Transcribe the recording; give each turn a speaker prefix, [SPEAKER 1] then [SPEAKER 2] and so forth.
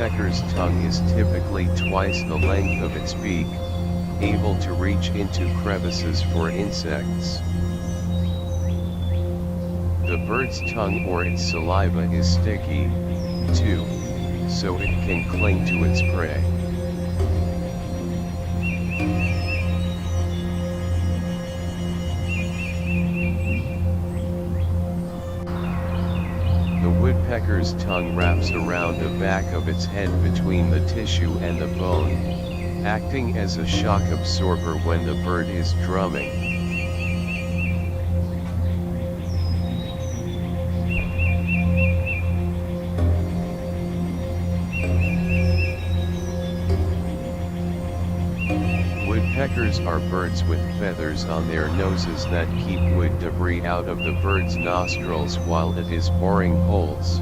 [SPEAKER 1] woodpecker's tongue is typically twice the length of its beak, able to reach into crevices for insects. The bird's tongue or its saliva is sticky, too, so it can cling to its prey. The woodpecker's tongue wraps around the back of its head between the tissue and the bone, acting as a shock absorber when the bird is drumming. Woodpeckers are birds with feathers on their noses that keep wood debris out of the bird's nostrils while it is boring holes.